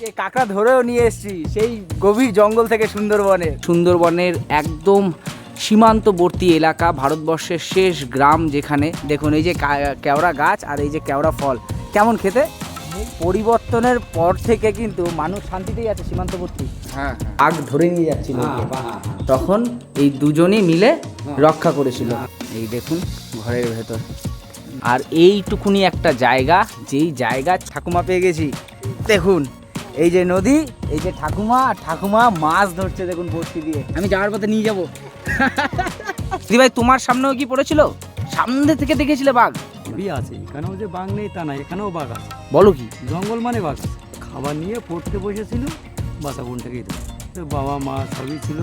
আজকে কাঁকড়া ধরেও নিয়ে এসেছি সেই গভীর জঙ্গল থেকে সুন্দরবনের একদম সীমান্তবর্তী এলাকা, ভারতবর্ষের শেষ গ্রাম যেখানে দেখুন এই যে কেওড়া গাছ আর এই যে কেওড়া ফল কেমন খেতে। পরিবর্তনের পর থেকে কিন্তু মানুষ শান্তিতেই আছে সীমান্তবর্তী। হ্যাঁ, আগ ধরে নিয়ে যাচ্ছিল তখন এই দুজনেই মিলে রক্ষা করেছিল। এই দেখুন ঘরের ভেতর, আর এইটুকুনি একটা জায়গা, যেই জায়গা ঠাকুমা পেয়ে গেছি। দেখুন এই যে নদী, এই যে ঠাকুমা, আর ঠাকুমা মাছ ধরছে দেখুন বড়শি দিয়ে। আমি যাওয়ার পথে নিয়ে যাবো। দিদি ভাই তোমার সামনেও কি পড়েছিল? সামনে থেকে দেখেছিলে বাঘ? সবই আছে, এখানেও যে বাঘ নেই তা না, এখানেও বাঘ আছে। বলো কি? জঙ্গল মানে বাঘ আছে। খাবার নিয়ে পড়তে বসেছিল, বাসা কোন থেকেই তো বাবা মা সবই ছিল,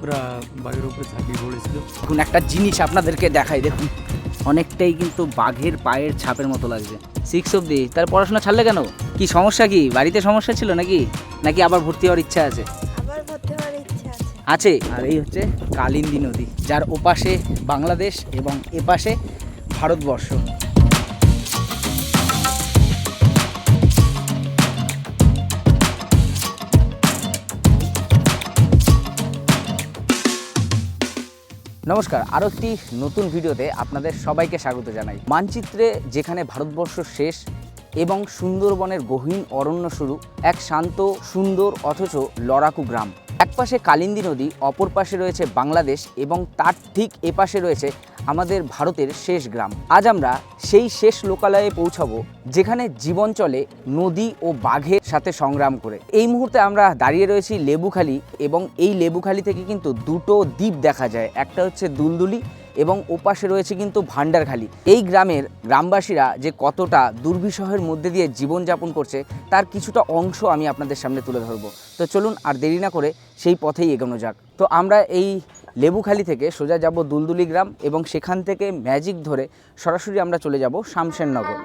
ওরা বাঘের উপরে ঝাঁপিয়ে পড়েছিল। এখন একটা জিনিস আপনাদেরকে দেখাই, দেখুন অনেকটাই কিন্তু বাঘের পায়ের ছাপের মতো লাগছে। 6 অবধি, তার পড়াশোনা ছাড়লে কেন? কি সমস্যা, কি বাড়িতে সমস্যা ছিল নাকি? নাকি আবার ভর্তি হওয়ার ইচ্ছা আছে? আবার ভর্তি হওয়ার ইচ্ছা আছে। আছে। আর এই হচ্ছে কালিন্দী নদী, যার ওপাশে বাংলাদেশ এবং এপাশে ভারতবর্ষ। নমস্কার, আরও একটি নতুন ভিডিওতে আপনাদের সবাইকে স্বাগত জানাই। মানচিত্রে যেখানে ভারতবর্ষ শেষ এবং সুন্দরবনের গহীন অরণ্য শুরু, এক শান্ত সুন্দর অথচ লড়াকু গ্রাম। এক পাশে কালিন্দী নদী, অপর পাশে রয়েছে বাংলাদেশ এবং তার ঠিক এপাশে রয়েছে আমাদের ভারতের শেষ গ্রাম। আজ আমরা সেই শেষ লোকালয়ে পৌঁছাবো যেখানে জীবন চলে নদী ও বাঘের সাথে সংগ্রাম করে। এই মুহূর্তে আমরা দাঁড়িয়ে রয়েছি লেবুখালী, এবং এই লেবুখালী থেকে কিন্তু দুটো দ্বীপ দেখা যায়, একটা হচ্ছে দুলদুলি এবং ওপাশে রয়েছে কিন্তু ভান্ডারখালী। এই গ্রামের গ্রামবাসীরা যে কতটা দুর্বিষহের মধ্যে দিয়ে জীবনযাপন করছে তার কিছুটা অংশ আমি আপনাদের সামনে তুলে ধরবো। তো চলুন আর দেরি না করে সেই পথেই এগোনো যাক। তো আমরা এই লেবুখালী থেকে সোজা যাব দুলদুলি গ্রাম, এবং সেখান থেকে ম্যাজিক ধরে সরাসরি আমরা চলে যাব শামশেরনগর।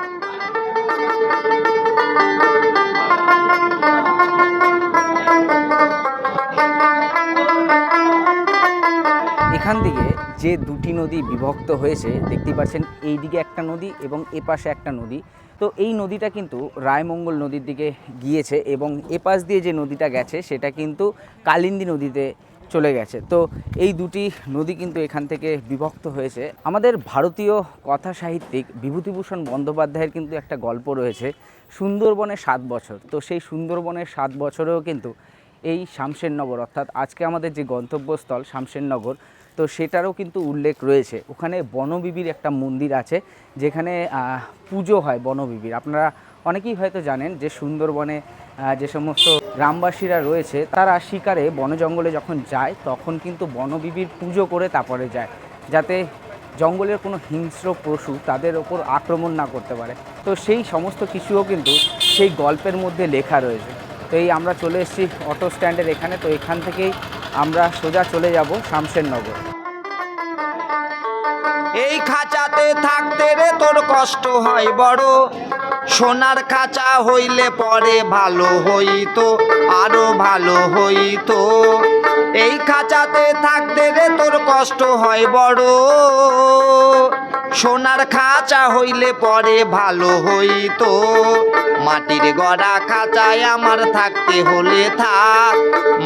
এখান থেকে যে দুটি নদী বিভক্ত হয়েছে দেখতেই পাচ্ছেন, এই দিকে একটা নদী এবং এপাশে একটা নদী। তো এই নদীটা কিন্তু রায়মঙ্গল নদীর দিকে গিয়েছে, এবং এপাশ দিয়ে যে নদীটা গেছে সেটা কিন্তু কালিন্দী নদীতে চলে গেছে। তো এই দুটি নদী কিন্তু এখান থেকে বিভক্ত হয়েছে। আমাদের ভারতীয় কথা সাহিত্যিক বিভূতিভূষণ বন্দ্যোপাধ্যায়ের কিন্তু একটা গল্প রয়েছে, সুন্দরবনের 7 বছর। তো সেই সুন্দরবনের 7 বছরেও কিন্তু এই শামশেরনগর, অর্থাৎ আজকে আমাদের যে গন্তব্যস্থল শামশেরনগর, তো সেটারও কিন্তু উল্লেখ রয়েছে। ওখানে বনবিবির একটা মন্দির আছে যেখানে পুজো হয় বনবিবির। আপনারা অনেকেই হয়তো জানেন যে সুন্দরবনে যে সমস্ত গ্রামবাসীরা রয়েছে তারা শিকারে বনে জঙ্গলে যখন যায় তখন কিন্তু বনবিবির পুজো করে তারপরে যায়, যাতে জঙ্গলের কোনো হিংস্র পশু তাদের ওপর আক্রমণ না করতে পারে। তো সেই সমস্ত কিছুও কিন্তু সেই গল্পের মধ্যে লেখা রয়েছে। তো এই আমরা চলে এসেছি অটো স্ট্যান্ডের এখানে। তো এখান থেকেই আমরা সোজা চলে যাব শামশেরনগর। এই খাঁচাতে থাকতে রে তোর কষ্ট হয় বড়, সোনার খাঁচা হইলে পরে ভালো হইতো, আরো ভালো হইতো। এই খাঁচাতে থাকতে রে তোর কষ্ট হয় বড়, সোনার খাঁচা হইলে পরে ভালো হইতো। মাটির গড়া খাঁচায় আমার থাকতে হলে থাক,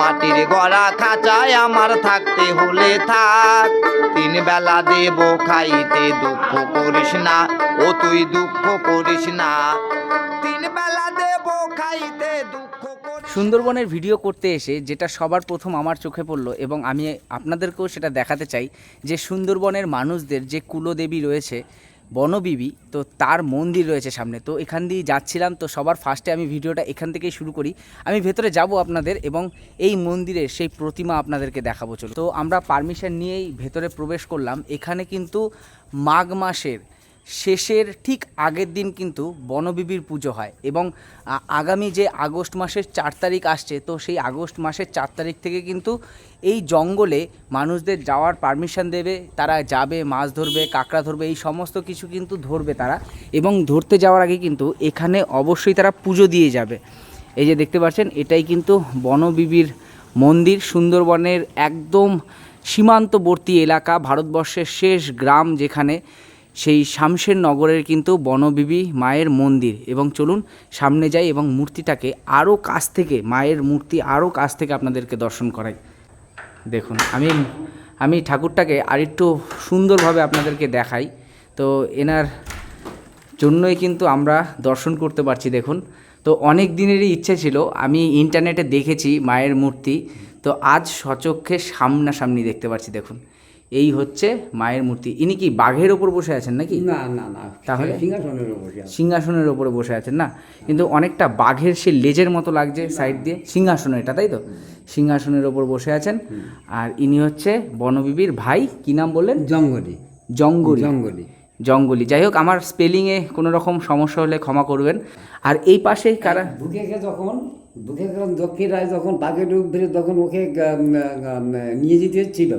মাটির গড়া খাঁচায় আমার থাকতে হলে থাক। 3 বেলা দেব খাইতে, দুঃখ করিস না ও তুই দুঃখ করিস না। 3 বেলা দেব খাইতে, দুঃখ করিস। সুন্দরবনের ভিডিও করতে এসে যেটা সবার প্রথম আমার চোখে পড়লো, এবং আমি আপনাদেরকেও সেটা দেখাতে চাই, যে সুন্দরবনের মানুষদের যে কুলদেবী রয়েছে বনবিবি, তো তার মন্দির রয়েছে সামনে। তো এখান দিয়ে যাচ্ছিলাম, তো সবার ফার্স্টে আমি ভিডিওটা এখান থেকেই শুরু করি। আমি ভেতরে যাব আপনাদের, এবং এই মন্দিরের সেই প্রতিমা আপনাদেরকে দেখাবো। চলো, তো আমরা পারমিশন নিয়েই ভেতরে প্রবেশ করলাম। এখানে কিন্তু মাঘ মাসের শেষের ঠিক আগের দিন কিন্তু বনবিবির পুজো হয়, এবং আগামী যে আগস্ট মাসের 4 তারিখ আসছে, তো সেই আগস্ট মাসের 4 তারিখ থেকে কিন্তু এই জঙ্গলে মানুষদের যাওয়ার পারমিশন দেবে। তারা যাবে, মাছ ধরবে, কাঁকড়া ধরবে, এই সমস্ত কিছু কিন্তু ধরবে তারা, এবং ধরতে যাওয়ার আগে কিন্তু এখানে অবশ্যই তারা পুজো দিয়ে যাবে। এই যে দেখতে পাচ্ছেন, এটাই কিন্তু বনবিবির মন্দির। সুন্দরবনের একদম সীমান্তবর্তী এলাকা, ভারতবর্ষের শেষ গ্রাম যেখানে, সেই শামশের নগরের কিন্তু বনবিবি মায়ের মন্দির। এবং চলুন সামনে যাই এবং মূর্তিটাকে আরও কাছ থেকে, মায়ের মূর্তি আরও কাছ থেকে আপনাদেরকে দর্শন করাই। দেখুন আমি ঠাকুরটাকে আরেকটু সুন্দরভাবে আপনাদেরকে দেখাই। তো এনার জন্যই কিন্তু আমরা দর্শন করতে পারছি। দেখুন, তো অনেক দিনেরই ইচ্ছে ছিল, আমি ইন্টারনেটে দেখেছি মায়ের মূর্তি, তো আজ সচক্ষে সামনাসামনি দেখতে পাচ্ছি। দেখুন, এই হচ্ছে মায়ের মূর্তি। ইনি কি বাঘের ওপর বসে আছেন নাকি? না না না, তাহলে সিংহাসনের উপর বসে আছে। সিংহাসনের ওপরে বসে আছেন না, কিন্তু অনেকটা বাঘের সে লেজের মতো লাগছে সাইড দিয়ে। সিংহাসন এটা, তাই তো? সিংহাসনের ওপর বসে আছেন। আর ইনি হচ্ছে বনবিবির ভাই, কি নাম বললেন? জঙ্গলি জঙ্গলি। জঙ্গলি জঙ্গলি। যাই হোক, আমার স্পেলিংয়ে কোনো রকম সমস্যা হলে ক্ষমা করবেন। আর এই পাশে কারা? বুকে যখন দক্ষিণ রায় যখন বাঘের রূপ ধরে যখন ওকে নিয়ে যেতে ছিল,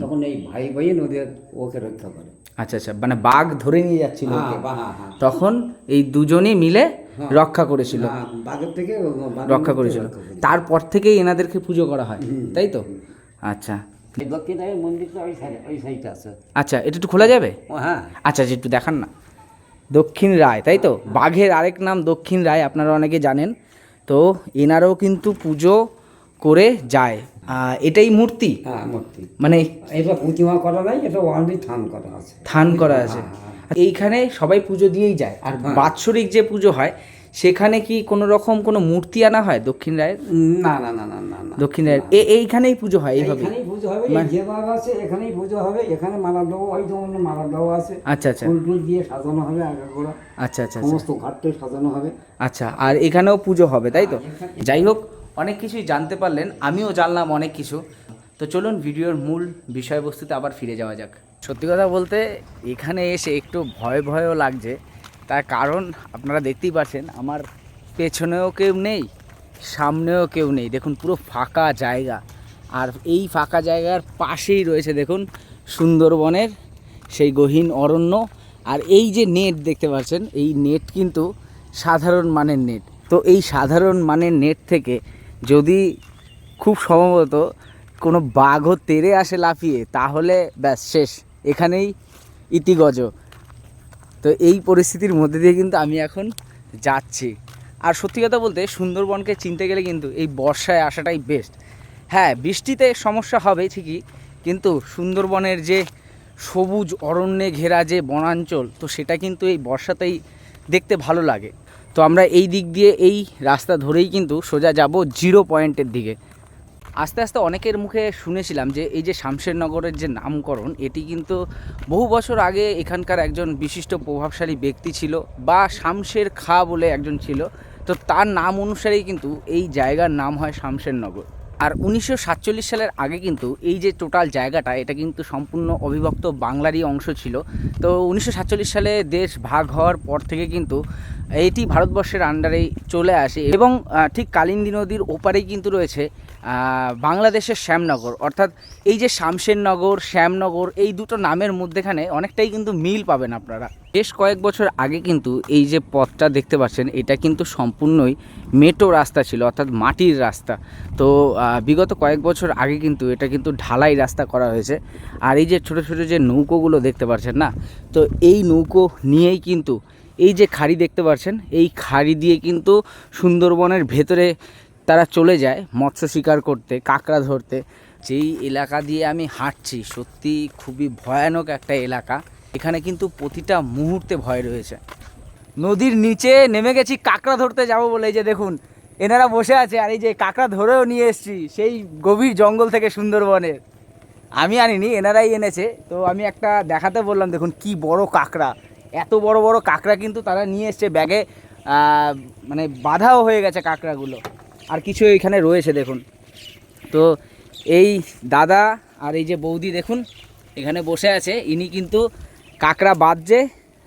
তখন এই ভাই ভাই নদীর ওকে রক্ষা করে। আচ্ছা আচ্ছা, মানে বাঘ ধরে নিয়ে যাচ্ছিল ওকে। হ্যাঁ। তখন এই দুজনই মিলে রক্ষা করেছিল, বাঘের থেকে রক্ষা করেছিল। তারপর থেকেই এনাদেরকে পুজো করা হয়, তাই তো? আচ্ছা দক্ষিণ রায়ের মন্দিরটা ওই সাইডে আছে। আচ্ছা, এটা একটু খোলা যাবে? হ্যাঁ আচ্ছা আচ্ছা, একটু দেখান না। দক্ষিণ রায়, তাই তো? বাঘের আরেক নাম দক্ষিণ রায়, আপনারা অনেকে জানেন। তো এনারাও কিন্তু পুজো করে যায়। এটাই মূর্তি, হ্যাঁ মূর্তি। মানে এটা প্রতিমা করা নাই, এটা অলরেডি থান করা আছে। থান করা আছে। এইখানে সবাই পুজো দিয়েই যায়। আর বাৎসরিক যে পুজো হয় সেখানে কি কোনো রকম কোনো মূর্তি আনা হয় দক্ষিণ রায়ের? না না না না না না, দক্ষিণ রায়ের এইখানেই পুজো হয় এইভাবে? এখানেই পুজো হবে, এই যে বাঘ আছে এখানেই পুজো হবে। এখানে মালা দেওয়া, ওই যেমন মালা দেওয়া আছে। আচ্ছা আচ্ছা ফুল টুল দিয়ে সাজানো হবে, আগাগোড়া আচ্ছা আচ্ছা আচ্ছা সমস্ত ঘাটটাই সাজানো হবে। আচ্ছা, আর এখানেও পুজো হবে, তাই তো? যাই হোক, অনেক কিছুই জানতে পারলেন, আমিও জানলাম অনেক কিছু। তো চলুন ভিডিওর মূল বিষয়বস্তুতে আবার ফিরে যাওয়া যাক। সত্যি কথা বলতে এখানে এসে একটু ভয় ভয়ও লাগছে। তার কারণ আপনারা দেখতেই পাচ্ছেন, আমার পেছনেও কেউ নেই, সামনেও কেউ নেই। দেখুন, পুরো ফাঁকা জায়গা। আর এই ফাঁকা জায়গার পাশেই রয়েছে দেখুন সুন্দরবনের সেই গহীন অরণ্য। আর এই যে নেট দেখতে পাচ্ছেন, এই নেট কিন্তু সাধারণ মানের নেট। তো এই সাধারণ মানের নেট থেকে যদি খুব সম্ভবত কোনো বাঘও তেড়ে আসে লাফিয়ে, তাহলে ব্যাস শেষ, এখানেই ইতিগজ। তো এই পরিস্থিতির মধ্যে দিয়ে কিন্তু আমি এখন যাচ্ছি। আর সত্যি কথা বলতে সুন্দরবনকে চিনতে গেলে কিন্তু এই বর্ষায় আসাটাই বেস্ট। হ্যাঁ, বৃষ্টিতে সমস্যা হবে ঠিকই, কিন্তু সুন্দরবনের যে সবুজ অরণ্যে ঘেরা যে বনাঞ্চল, তো সেটা কিন্তু এই বর্ষাতেই দেখতে ভালো লাগে। তো আমরা এই দিক দিয়ে এই রাস্তা ধরেই কিন্তু সোজা যাব 0 পয়েন্টের দিকে। আস্তে আস্তে অনেকের মুখে শুনেছিলাম যে এই যে শামশেরনগরের যে নামকরণ, এটি কিন্তু বহু বছর আগে এখানকার একজন বিশিষ্ট প্রভাবশালী ব্যক্তি ছিল, বা শামশের খাঁ বলে একজন ছিল। তো তার নাম অনুসারেই কিন্তু এই জায়গার নাম হয় শামশেরনগর। আর 1947 সালের আগে কিন্তু এই যে টোটাল জায়গাটা, এটা কিন্তু সম্পূর্ণ অবিভক্ত বাংলারই অংশ ছিল। তো 1947 সালে দেশ ভাগ হওয়ার পর থেকে কিন্তু এটি ভারতবর্ষের আন্ডারেই চলে আসে। এবং ঠিক কালিন্দী নদীর ওপারেই কিন্তু রয়েছে বাংলাদেশের শ্যামনগর। অর্থাৎ এই যে শামশেরনগর, শ্যামনগর, এই দুটো নামের মধ্যেখানে অনেকটাই কিন্তু মিল পাবেন আপনারা। বেশ কয়েক বছর আগে কিন্তু এই যে পথটা দেখতে পাচ্ছেন, এটা কিন্তু সম্পূর্ণই মেটো রাস্তা ছিল, অর্থাৎ মাটির রাস্তা। তো বিগত কয়েক বছর আগে কিন্তু এটা কিন্তু ঢালাই রাস্তা করা হয়েছে। আর এই যে ছোটো ছোটো যে নৌকোগুলো দেখতে পাচ্ছেন না, তো এই নৌকো নিয়েই কিন্তু এই যে খাড়ি দেখতে পাচ্ছেন, এই খাড়ি দিয়ে কিন্তু সুন্দরবনের ভেতরে তারা চলে যায় মৎস্য শিকার করতে, কাঁকড়া ধরতে। যেই এলাকা দিয়ে আমি হাঁটছি, সত্যি খুবই ভয়ানক একটা এলাকা। এখানে কিন্তু প্রতিটা মুহূর্তে ভয় রয়েছে। নদীর নিচে নেমে গেছি কাঁকড়া ধরতে যাব বলে। এই যে দেখুন, এনারা বসে আছে, আর এই যে কাঁকড়া ধরেও নিয়ে এসেছি সেই গভীর জঙ্গল থেকে সুন্দরবনের। আমি আনিনি, এনারাই এনেছে। তো আমি একটা দেখাতে বললাম, দেখুন কি বড় কাঁকড়া, এত বড় বড় কাঁকড়া কিন্তু তারা নিয়ে এসছে ব্যাগে। মানে বাঁধাও হয়ে গেছে কাঁকড়াগুলো, আর কিছু এখানে রয়েছে দেখুন। তো এই দাদা আর এই যে বৌদি দেখুন এখানে বসে আছে, ইনি কিন্তু কাঁকড়া বাঁধছে,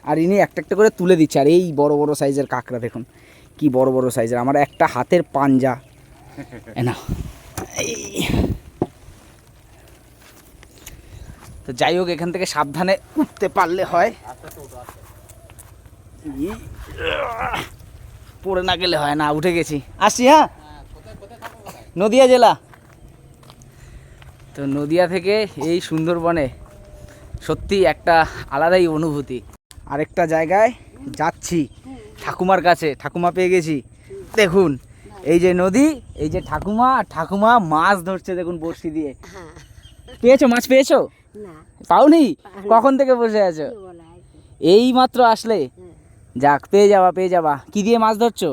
আর ইনি একটা একটা করে তুলে দিচ্ছে। আর এই বড় বড় সাইজের কাঁকড়া দেখুন, কি বড় বড় সাইজের, আমার একটা হাতের পাঞ্জা। না তো যাই হোক, এখান থেকে সাবধানে উঠতে পারলে হয়, পড়ে না গেলে হয় না। উঠে গেছি, আসছি। হ্যাঁ, নদিয়া জেলা। তো নদিয়া থেকে এই সুন্দরবনে সত্যি একটা আলাদাই অনুভূতি। আরেকটা জায়গায় যাচ্ছি ঠাকুমার কাছে। ঠাকুমা পেয়ে গেছি। দেখুন এই যে নদী, এই যে ঠাকুমা, আর ঠাকুমা মাছ ধরছে দেখুন বড়শি দিয়ে। হ্যাঁ পেয়েছো মাছ পেয়েছো? না পাওনি? কখন থেকে বসে আছো? কি বলা আর কি। এই মাত্র আসলে? হ্যাঁ, যাক, পেয়ে যাবা পেয়ে যাবা। কি দিয়ে মাছ ধরছো?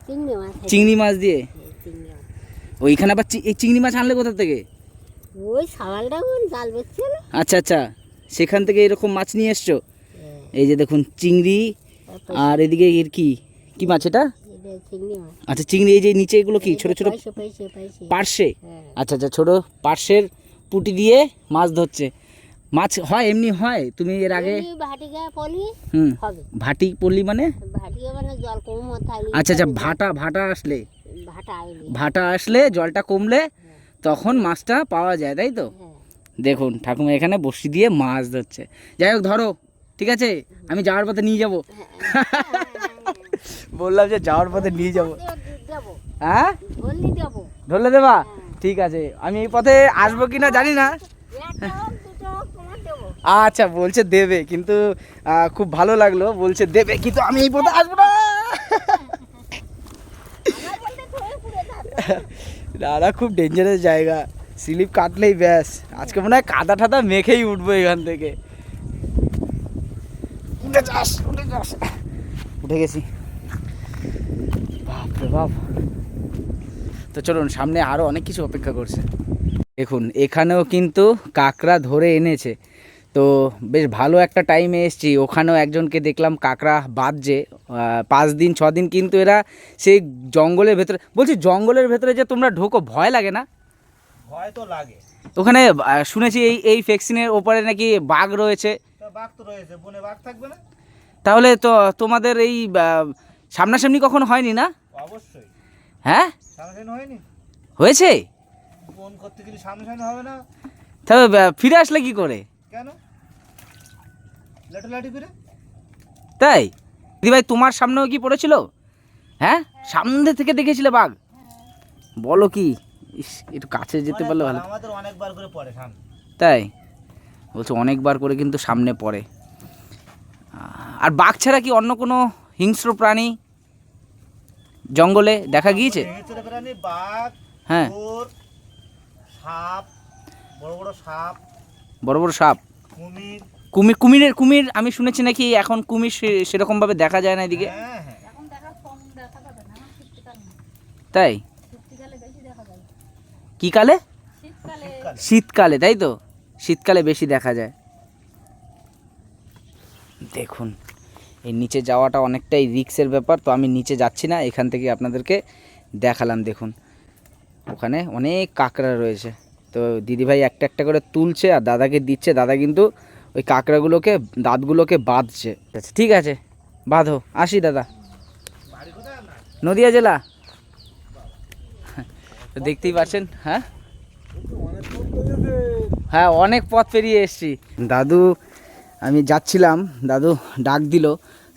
চিংড়ি মাছ চিংড়ি মাছ দিয়ে? চিংড়ি মাছ ওইখানে আবার এই চিংড়ি মাছ আনলে কোথা থেকে? ওই সাবালটা কোন জাল বেচছিল। আচ্ছা আচ্ছা, সেখান থেকে এরকম মাছ নিয়ে এসছো। এই যে দেখুন চিংড়ি, আর এদিকে এর কি কি মাছ এটা? চিংড়ি মাছ আচ্ছা চিংড়ি। এই যে নিচে এগুলো কি ছোট ছোট পাইছে পাইছে পাইছে পার্শে? হ্যাঁ আচ্ছা আচ্ছা, ছোট পার্শের পুঁটি দিয়ে মাছ ধরছে। মাছ হয় এমনি হয়? তুমি এর আগে এমনি ভাটিকা পলি হুম হবে। ভাটি পড়লি মানে? ভাটিকা মানে জল কম থাকলে আচ্ছা আচ্ছা, ভাটা ভাটা আসলে, ভাটা আইলে ভাটা আসলে জলটা কমলে তখন মাছটা পাওয়া যায়, তাই তো? হ্যাঁ দেখুন ঠাকুমা এখানে বড়শি দিয়ে মাছ ধরছে। যাই হোক ধরো, ঠিক আছে? আমি যাওয়ার পথে নিয়ে যাব। বললাম যে যাওয়ার পথে নিয়ে যাব। দেবো হ্যাঁ ধরলি দেবো। ধরলে দেবা? ঠিক আছে, আমি এই পথে আসবো কিনা জানি না। একটা হোক দুটো হোক তোমার দেবো। আচ্ছা বলছে দেবে, কিন্তু খুব ভালো লাগলো বলছে দেবে, কিন্তু আমি এই পথে আসবো না। আমার বলতে ধরে পুড়ে থাকবে। দাদা খুব ডেঞ্জারাস জায়গা, স্লিপ কাটলেই ব্যাস। আজকে মনে হয় কাদা ঠাদা মেখেই উঠবো এখান থেকে। উঠে যাস উঠে যাস। উঠে গেছি, বাপরে বাপ। তো চলুন, সামনে আরও অনেক কিছু অপেক্ষা করছে। দেখুন এখানেও কিন্তু কাঁকড়া ধরে এনেছে। তো বেশ ভালো একটা টাইমে এসেছি। ওখানেও একজনকে দেখলাম কাঁকড়া বাঁধছে। 5 দিন 6 দিন কিন্তু এরা সেই জঙ্গলের ভেতরে। বলছি জঙ্গলের ভেতরে যে তোমরা ঢোকো, ভয় লাগে না? ভয় তো লাগে। ওখানে শুনেছি এই ফেক্সিনের ওপারে নাকি বাঘ রয়েছে। তা বাঘ তো রয়েছে, বনে বাঘ থাকবে না? তাহলে তো তোমাদের এই সামনাসামনি কখনো হয়নি না? অবশ্যই। হ্যাঁ সামনাসামনি হয়নি? হয়েছে। বন করতে গেলে সামনাসামনি হবে না? তবে ফিরে আসলে কি করে? কেন? লাঠি করে? তাই দিদিভাই, তোমার সামনেও কি পড়েছিল? হ্যাঁ, সামনে থেকে দেখেছিলে বাঘ? বলো কি? ইস, একটু কাছে যেতে পারলে ভালো। আমাদের অনেকবার করে পড়ে সামনে। তাই বলছো? অনেকবার করে কিন্তু সামনে পড়ে। আর বাঘ ছাড়া কি অন্য কোনো হিংস্র প্রাণী জঙ্গলে দেখা গিয়েছে? হিংস্র প্রাণী বাঘ, হ্যাঁ, চোর, সাপ, বড় বড় সাপ, বড় বড় সাপ, কুমির। কুমির আমি শুনেছি নাকি এখন কুমির সেরকম ভাবে দেখা যায় না এদিকে। হ্যাঁ হ্যাঁ। তাই কি কালে? শীতকালে, তাই তো? শীতকালে বেশি দেখা যায়। দেখুন এই নিচে যাওয়াটা অনেকটাই রিস্কের ব্যাপার, তো আমি নিচে যাচ্ছি না, এখান থেকে আপনাদেরকে দেখালাম। দেখুন ওখানে অনেক কাঁকড়া রয়েছে। তো দিদিভাই একটা একটা করে তুলছে আর দাদাকে দিচ্ছে। দাদা কিন্তু ওই কাঁকড়াগুলোকে দাঁতগুলোকে বাঁধছে। আচ্ছা ঠিক আছে, বাঁধো। আসি দাদা। নদিয়া জেলা। তো দেখতেই পাচ্ছেন। হ্যাঁ হ্যাঁ, অনেক পথ পেরিয়ে এসেছি। দাদু, আমি যাচ্ছিলাম, দাদু ডাক দিল।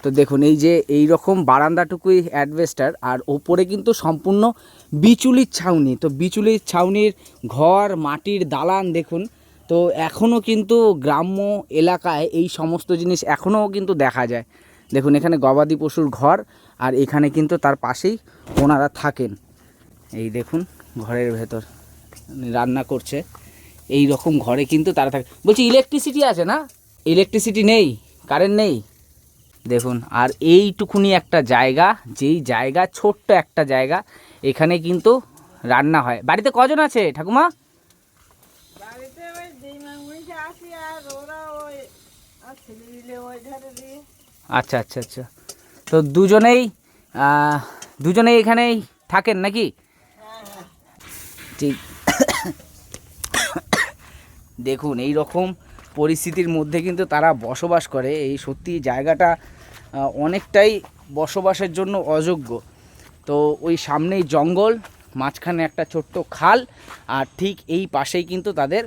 তো দেখুন এই যে এই রকম বারান্দাটুকুই অ্যাডভেস্টার, আর ওপরে কিন্তু সম্পূর্ণ বিচুলির ছাউনি। তো বিচুলির ছাউনির ঘর, মাটির দালান দেখুন। তো এখনও কিন্তু গ্রাম্য এলাকায় এই সমস্ত জিনিস এখনও কিন্তু দেখা যায়। দেখুন এখানে গবাদি পশুর ঘর, আর এখানে কিন্তু তার পাশেই ওনারা থাকেন। এই দেখুন ঘরের ভেতর রান্না করছে, এই রকম ঘরে কিন্তু তারা থাকে। বলছি ইলেকট্রিসিটি আছে না? ইলেকট্রিসিটি নেই, কারেন্ট নেই। দেখুন আর এইটুকুনি একটা জায়গা, যেই জায়গা ছোট্ট একটা জায়গা, এখানে কিন্তু রান্না হয়। বাড়িতে কজন আছে ঠাকুমা? আচ্ছা আচ্ছা আচ্ছা, তো দুজনেই এখানেই থাকেন নাকি? ঠিক। দেখুন এই রকম পরিস্থিতির মধ্যে কিন্তু তারা বসবাস করে। এই সত্যি জায়গাটা অনেকটাই বসবাসের জন্য অযোগ্য। তো ওই সামনেই জঙ্গল, মাঝখানে একটা ছোট্ট খাল, আর ঠিক এই পাশেই কিন্তু তাদের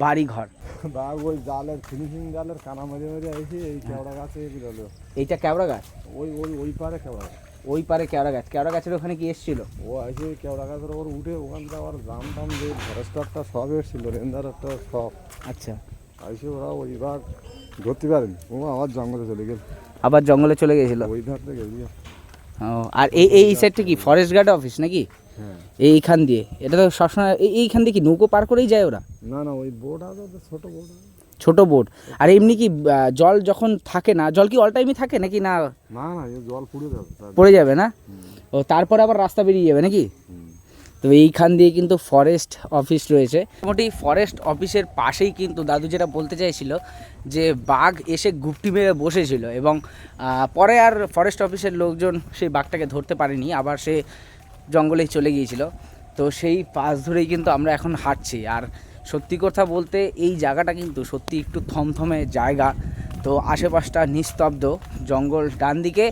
বাড়ি ঘর। বাঘ ওই জালের ফিনিশিং জালের কানা মাঝে মাঝে এসে এই কেওড়া গাছে বেরোলো। এইটা কেওড়া গাছ? ওই পারে কেওড়া গাছ। ওই পারে কেওড়া গাছ। কেওড়া গাছের ওখানে কি এসেছিল? ও এসে কেওড়া গাছের ওপর উঠে ওখান থেকে আবার জাম টাম দিয়ে ফরেস্টারটা সব এসেছিল, রেঞ্জারটা সব। আচ্ছা, আইসে ওরা ওই ভাগ ধরতে পারেনি, ও আবার জঙ্গলে চলে গেল, আবার জঙ্গলে চলে গেছিল। ওই ধার থেকে গিয়ে। ও, আর এই সাইডটা কি ফরেস্ট গার্ড অফিস নাকি? হ্যাঁ, এইখান দিয়ে এটা তো সবসময় এইখান দিয়ে কি নৌকো পার করেই যায় ওরা? না না, ওই বোট আছে, ছোট বোট। ছোট বোট। আর এমনি কি জল যখন থাকে না, জল কি অল টাইমই থাকে নাকি না না না, এই জল পুড়ে যাবে পড়ে যাবে না? ও, তারপরে আবার রাস্তা বেরিয়ে যাবে নাকি? তো এইখান দিয়ে কিন্তু ফরেস্ট অফিস রয়েছে। মোটামুটি ফরেস্ট অফিসের পাশেই কিন্তু দাদু যেটা বলতে চাইছিল যে বাঘ এসে গুপটি মেরে বসেছিল এবং পরে আর ফরেস্ট অফিসের লোকজন সেই বাঘটাকে ধরতে পারেনি, আবার সে জঙ্গলেই চলে গিয়েছিল। তো সেই পাশ ধরেই কিন্তু আমরা এখন হাঁটছি। আর সত্যি কথা বলতে এই জায়গাটা কিন্তু সত্যি একটু থমথমে জায়গা। তো আশেপাশটা নিস্তব্ধ, জঙ্গল ডান দিকে,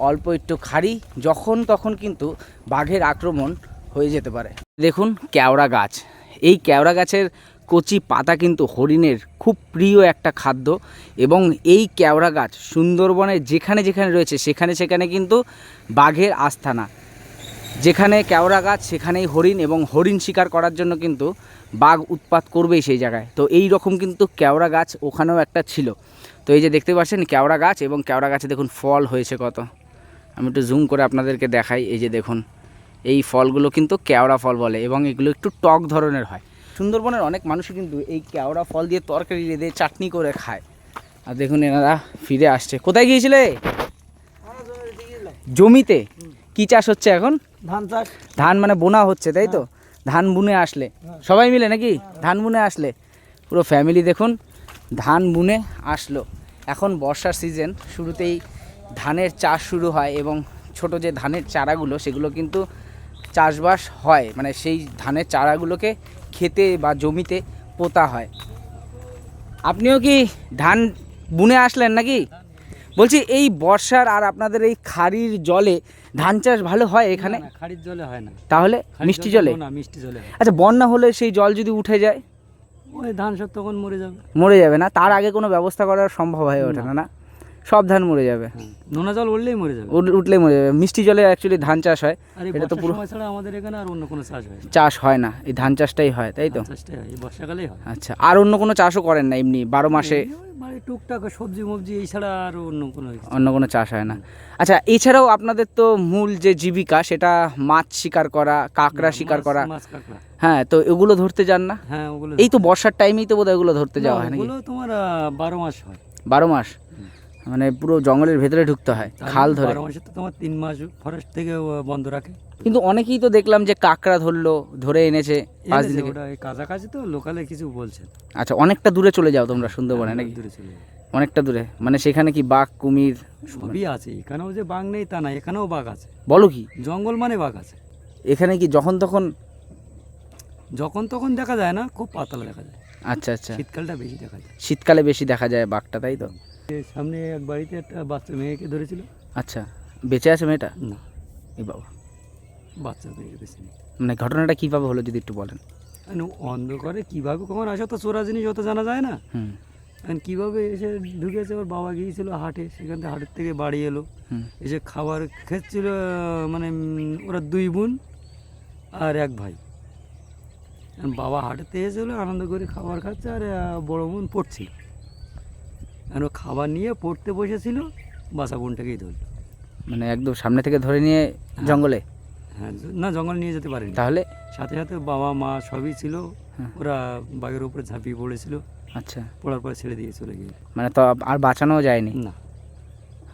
অল্প একটু খাড়ি, যখন তখন কিন্তু বাঘের আক্রমণ হয়ে যেতে পারে। দেখুন কেওড়া গাছ, এই কেওড়া গাছের কচি পাতা কিন্তু হরিণের খুব প্রিয় একটা খাদ্য এবং এই কেওড়া গাছ সুন্দরবনের যেখানে যেখানে রয়েছে সেখানে সেখানে কিন্তু বাঘের আস্তানা। যেখানে কেওড়া গাছ সেখানেই হরিণ, এবং হরিণ শিকার করার জন্য কিন্তু বাঘ উৎপাত করবেই সেই জায়গায়। তো এই রকম কিন্তু কেওড়া গাছ ওখানেও একটা ছিল। তো এই যে দেখতে পাচ্ছেন কেওড়া গাছ, এবং কেওড়া গাছে দেখুন ফল হয়েছে কত। আমি একটু জুম করে আপনাদেরকে দেখাই। এই যে দেখুন, এই ফলগুলো কিন্তু কেওড়া ফল বলে এবং এগুলো একটু টক ধরনের হয়। সুন্দরবনের অনেক মানুষই কিন্তু এই কেওড়া ফল দিয়ে তরকারি রেঁধে চাটনি করে খায়। আর দেখুন এনারা ফিরে আসছে। কোথায় গিয়েছিলে? জমিতে কি চাষ হচ্ছে এখন? ধান চাষ। ধান মানে বোনা হচ্ছে, তাই তো? ধান বুনে আসলে সবাই মিলে নাকি? ধান বুনে আসলে পুরো ফ্যামিলি দেখুন ধান বুনে আসলো। এখন বর্ষার সিজন, শুরুতেই ধানের চাষ শুরু হয় এবং ছোট যে ধানের চারাগুলো সেগুলো কিন্তু চাষবাস হয়, মানে সেই ধানের চারাগুলোকে খেতে বা জমিতে পোতা হয়। আপনিও কি ধান বুনে আসলেন নাকি? বলছি এই বর্ষার আর আপনাদের এই খাড়ির জলে ধান চাষ ভালো হয় এখানে? না, খাড়ির জলে হয় না। তাহলে মিষ্টি জলে? না, মিষ্টি জলে হয়। আচ্ছা, বন্যা হলে সেই জল যদি উঠে যায়? ওই ধান সব তখন মরে যাবে। মরে যাবে না? তার আগে কোনো ব্যবস্থা করা সম্ভব হয়ে ওঠে না? না, সব ধান মরে যাবে। নোনা জল উঠলেই মরে যাবে। উঠলেই মরে যাবে। মিষ্টি জলে অ্যাকচুয়ালি ধান চাষ হয়, আর এই এটা তো বর্ষার পুরো সময় ছাড়া আমাদের এখানে আর অন্য কোনো চাষ হয় না। চাষ হয় না, এই ধান চাষটাই হয়, তাই তো? ধান চাষটাই হয়, এই বর্ষাকালেই হয়। আচ্ছা, আর অন্য কোনো চাষও করেন না এমনি 12 মাসে? ওই মানে টুকটাক সবজি মবজি এই ছাড়া আর অন্য কোনো কিছু। অন্য কোনো চাষ হয় না? আচ্ছা, এছাড়াও আপনাদের তো মূল যে জীবিকা সেটা মাছ শিকার করা, কাঁকড়া শিকার করা। মাছ কাঁকড়া। হ্যাঁ, তো এগুলো ধরতে যান না? হ্যাঁ, ওগুলো এই তো বর্ষার টাইমেই তো বোধহয় এগুলো ধরতে যাওয়া হয় নাকি? ওগুলো তোমার 12 মাস হয়। 12 মাস মানে পুরো জঙ্গলের ভেতরে ঢুকতে হয় খাল ধরে? 12 মাসে তো তোমার 3 মাস ফরেস্ট থেকে বন্ধ রাখে। কিন্তু অনেকেই তো দেখলাম যে কাঁকড়া ধরলো, ধরে এনেছে 5 দিন থেকে। ওটা এই কাছাকাছি তো লোকালে কিছু বলছে। আচ্ছা, অনেকটা দূরে চলে যাও তোমরা সুন্দরবনে নাকি? দূরে চলে যায়। অনেকটা দূরে, মানে সেখানে কি বাঘ, কুমির? সবই আছে এখানেও, যে বাঘ নেই তা না, এখানেও বাঘ আছে। বলো কি? জঙ্গল মানে বাঘ আছে এখানে কি যখন তখন? যখন তখন দেখা যায় না, খুব পাতলা দেখা যায়। আচ্ছা আচ্ছা, শীতকালটা বেশি দেখা যায়। শীতকালে বেশি দেখা যায় বাঘটা, তাই তো? এই সামনে এক বাড়িতে একটা বাচ্চা মেয়েকে ধরেছিল। আচ্ছা, বেঁচে আছে মেয়েটা? না, এই বাবা, বাচ্চা মেয়ে বেশি নেই। মানে ঘটনাটা কীভাবে হলো যদি একটু বলেন? অন্ধকারে কীভাবে কখন আসে তো চোরা জিনিস অত জানা যায় না। হুম কীভাবে এসে ঢুকেছে, ওর বাবা গিয়েছিল হাটে, সেখান থেকে হাটের থেকে বাড়ি এলো, হুম এসে খাবার খেচ্ছিল। মানে ওরা 2 বোন আর 1 ভাই। বাবা হাটেতে এসেছিলো, আনন্দ করে খাবার খাচ্ছে, আর বড় বোন পড়ছিল। আর ও খাবার নিয়ে পড়তে বসেছিল, বাসা বোনটাকেই ধরল। মানে একদম সামনে থেকে ধরে নিয়ে জঙ্গলে? হ্যাঁ, না জঙ্গল নিয়ে যেতে পারেনি। তাহলে? সাথে সাথে বাবা মা সবই ছিল। হ্যাঁ। ওরা বাঘের উপরে ঝাঁপিয়ে পড়েছিল, আচ্ছা, পড়ার পর ছেড়ে দিয়ে চলে গিয়ে। মানে তো আর বাঁচানো যায়নি? না।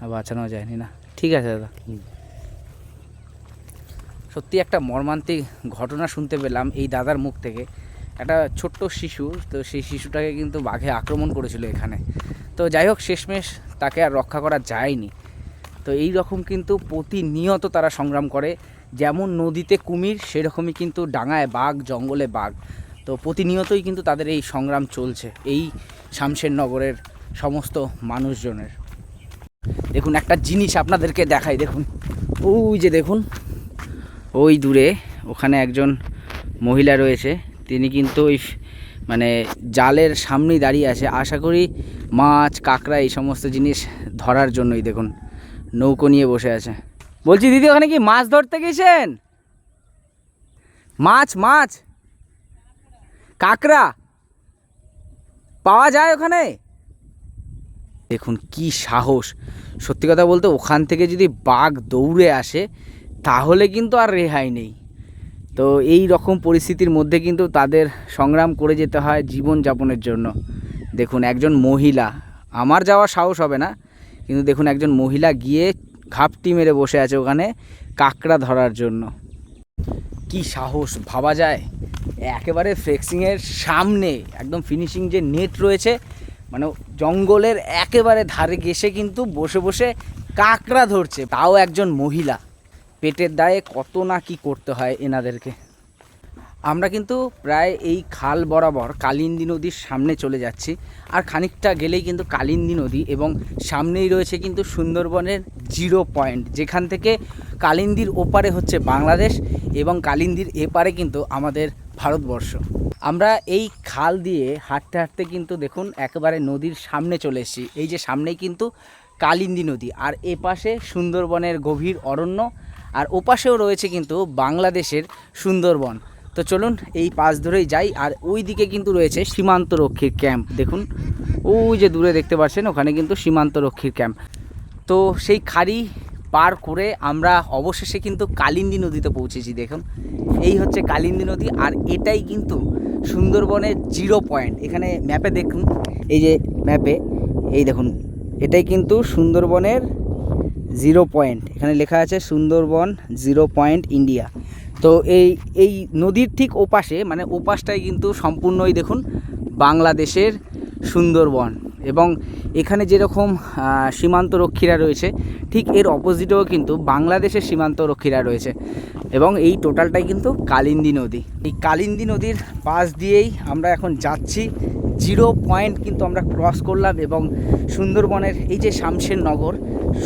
আর বাঁচানো যায়নি না? ঠিক আছে দাদা। হুম। সত্যি একটা মর্মান্তিক ঘটনা শুনতে পেলাম এই দাদার মুখ থেকে। একটা ছোট্ট শিশু, তো সেই শিশুটাকে কিন্তু বাঘে আক্রমণ করেছিল এখানে। তো যাই হোক, শেষমেশ তাকে আর রক্ষা করা যায়নি। তো এই রকম কিন্তু প্রতিনিয়ত তারা সংগ্রাম করে। যেমন নদীতে কুমির, সেরকমই কিন্তু ডাঙায় বাঘ, জঙ্গলে বাঘ। তো প্রতিনিয়তই কিন্তু তাদের এই সংগ্রাম চলছে এই শামশেরনগরের সমস্ত মানুষজনের। দেখুন একটা জিনিস আপনাদেরকে দেখাই, দেখুন ওই যে দেখুন ওই দূরে ওখানে একজন মহিলা রয়েছে, তিনি কিন্তু ওই মানে জালের সামনেই দাঁড়িয়ে আছে। আশা করি মাছ, কাঁকড়া এই সমস্ত জিনিস ধরার জন্যই দেখুন নৌকো নিয়ে বসে আছে। বলছি দিদি, ওখানে কি মাছ ধরতে গেছেন? মাছ মাছ কাঁকড়া? পাওয়া যায় ওখানে? দেখুন কি সাহস, সত্যি কথা বলতে ওখান থেকে যদি বাঘ দৌড়ে আসে তাহলে কিন্তু আর রেহাই নেই। তো এই রকম পরিস্থিতির মধ্যে কিন্তু তাদের সংগ্রাম করে যেতে হয় জীবনযাপনের জন্য। দেখুন একজন মহিলা, আমার যাওয়ার সাহস হবে না, কিন্তু দেখুন একজন মহিলা গিয়ে ঘাপটি মেরে বসে আছে ওখানে কাঁকড়া ধরার জন্য। কি সাহস, ভাবা যায়? একেবারে ফ্লেক্সিংয়ের সামনে একদম ফিনিশিং যে নেট রয়েছে, মানে জঙ্গলের একেবারে ধারে ঘেসে কিন্তু বসে বসে কাঁকড়া ধরছে, তাও একজন মহিলা। পেটের দায়ে কত না কি করতে হয় এনাদেরকে। আমরা কিন্তু প্রায় এই খাল বরাবর কালিন্দী নদীর সামনে চলে যাচ্ছি, আর খানিকটা গেলেই কিন্তু কালিন্দী নদী এবং সামনেই রয়েছে কিন্তু সুন্দরবনের 0 পয়েন্ট, যেখান থেকে কালিন্দির ওপারে হচ্ছে বাংলাদেশ এবং কালিন্দির এপারে কিন্তু আমাদের ভারতবর্ষ। আমরা এই খাল দিয়ে হাঁটতে হাঁটতে কিন্তু দেখুন একেবারে নদীর সামনে চলে এসেছি। এই যে সামনেই কিন্তু কালিন্দী নদী, আর এপাশে সুন্দরবনের গভীর অরণ্য, আর ওপাশেও রয়েছে কিন্তু বাংলাদেশের সুন্দরবন। তো চলুন এই পাশ ধরেই যাই। আর ওই দিকে কিন্তু রয়েছে সীমান্তরক্ষীর ক্যাম্প, দেখুন ওই যে দূরে দেখতে পাচ্ছেন ওখানে কিন্তু সীমান্তরক্ষীর ক্যাম্প। তো সেই খাড়ি পার করে আমরা অবশেষে কিন্তু কালিন্দী নদীতে পৌঁছেছি। দেখুন এই হচ্ছে কালিন্দী নদী, আর এটাই কিন্তু সুন্দরবনের 0 পয়েন্ট। এখানে ম্যাপে দেখুন, এই যে ম্যাপে এই দেখুন, এটাই কিন্তু সুন্দরবনের 0 পয়েন্ট। এখানে লেখা আছে সুন্দরবন 0 পয়েন্ট ইন্ডিয়া। তো এই নদীর ঠিক ওপাশে, মানে ওপাশটাই কিন্তু সম্পূর্ণই দেখুন বাংলাদেশের সুন্দরবন, এবং এখানে যেরকম সীমান্তরক্ষীরা রয়েছে ঠিক এর অপোজিটেও কিন্তু বাংলাদেশের সীমান্তরক্ষীরা রয়েছে, এবং এই টোটালটাই কিন্তু কালিন্দী নদী। এই কালিন্দী নদীর পাশ দিয়েই আমরা এখন যাচ্ছি। 0 পয়েন্ট কিন্তু আমরা ক্রস করলাম, এবং সুন্দরবনের এই যে শামশের নগর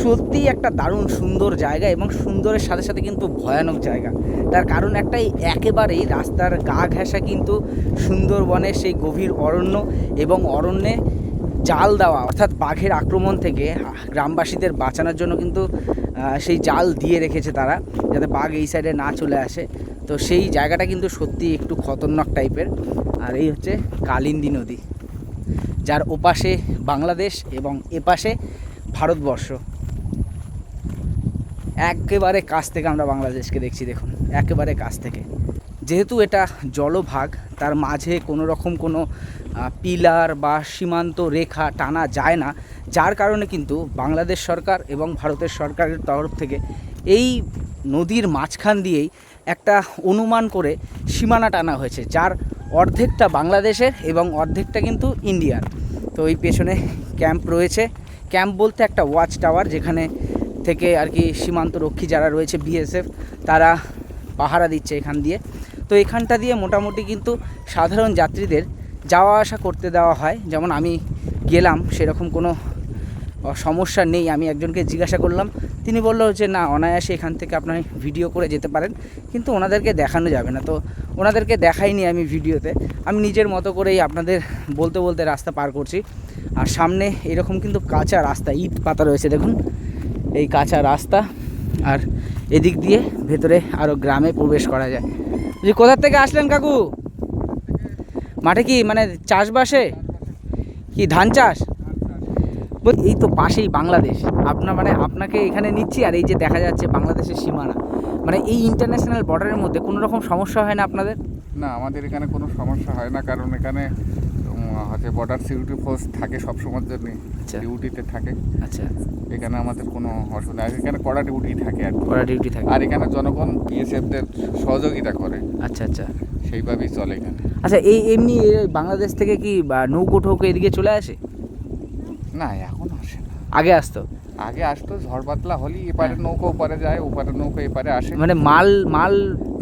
সত্যিই একটা দারুণ সুন্দর জায়গা, এবং সুন্দরের সাথে সাথে কিন্তু ভয়ানক জায়গা। তার কারণ একটাই, একেবারেই রাস্তার গা ঘেঁষা কিন্তু সুন্দরবনের সেই গভীর অরণ্য, এবং অরণ্যে জাল দেওয়া, অর্থাৎ বাঘের আক্রমণ থেকে গ্রামবাসীদের বাঁচানোর জন্য কিন্তু সেই জাল দিয়ে রেখেছে তারা, যাতে বাঘ এই সাইডে না চলে আসে। তো সেই জায়গাটা কিন্তু সত্যি একটু খতরনাক টাইপের। আর এই হচ্ছে কালিন্দী নদী, যার ওপাশে বাংলাদেশ এবং এপাশে ভারতবর্ষ। একেবারে কাছ থেকে আমরা বাংলাদেশকে দেখছি, দেখুন একেবারে কাছ থেকে। যেহেতু এটা জলভাগ, তার মাঝে কোনো রকম কোনো পিলার বা সীমান্ত রেখা টানা যায় না, যার কারণে কিন্তু বাংলাদেশ সরকার এবং ভারতের সরকারের তরফ থেকে এই নদীর মাঝখান দিয়েই একটা অনুমান করে সীমানা টানা হয়েছে, যার অর্ধেকটা বাংলাদেশের এবং অর্ধেকটা কিন্তু ইন্ডিয়ার। তো এই পেছনে ক্যাম্প রয়েছে, ক্যাম্প বলতে একটা ওয়াচ টাওয়ার, যেখানে থেকে আর কি সীমান্তরক্ষী যারা রয়েছে বিএসএফ, তারা পাহারা দিচ্ছে এখান দিয়ে। তো এখানটা দিয়ে মোটামুটি কিন্তু সাধারণ যাত্রীদের যাওয়া আসা করতে দেওয়া হয়। যেমন আমি গেলাম, সেরকম কোনো সমস্যা নেই। আমি একজনকে জিজ্ঞাসা করলাম, তিনি বললো যে না, অনায়াসে এখান থেকে আপনার ভিডিও করে যেতে পারেন, কিন্তু ওনাদেরকে দেখানো যাবে না। তো ওনাদেরকে দেখাইনি আমি ভিডিওতে, আমি নিজের মতো করেই আপনাদের বলতে বলতে রাস্তা পার করছি। আর সামনে এরকম কিন্তু কাঁচা রাস্তা, ইট পাতা রয়েছে, দেখুন এই কাঁচা রাস্তা, আর এদিক দিয়ে ভেতরে আরও গ্রামে প্রবেশ করা যায়। যে কোথা থেকে আসলেন কাকু? মাঠে কি মানে চাষবাসে কি ধান চাষ? এই তো পাশেই বাংলাদেশ, আপনাকে এখানে নিচ্ছি, আর এই যে দেখা যাচ্ছে বাংলাদেশের সীমানা। মানে এই ইন্টারন্যাশনাল বর্ডারের মধ্যে কোনো রকম সমস্যা হয় না আপনাদের? না, আমাদের এখানে কোনো সমস্যা হয় না, কারণ এখানে হচ্ছে বর্ডার সিকিউরিটি ফোর্স থাকে সবসময়ের জন্য, আচ্ছা। ডিউটিতে থাকে। আচ্ছা, এখানে আমাদের কোনো অসুবিধা, এখানে কড়া ডিউটি থাকে আর কি। কড়া ডিউটি থাকে। আর এখানে জনগণ বিএসএফদের সহযোগিতা করে, আচ্ছা আচ্ছা সেইভাবেই চলে এখানে। আচ্ছা, এমনি বাংলাদেশ থেকে কি নৌকো ঠৌকো এদিকে চলে আসে? না, এখন আসে না। আগে আসতো? আগে আসতো, ঝড় বাতলা হলেই এপারে নৌকো ওপারে যায়, ওপারে নৌকো এপারে আসে। মানে মাল না,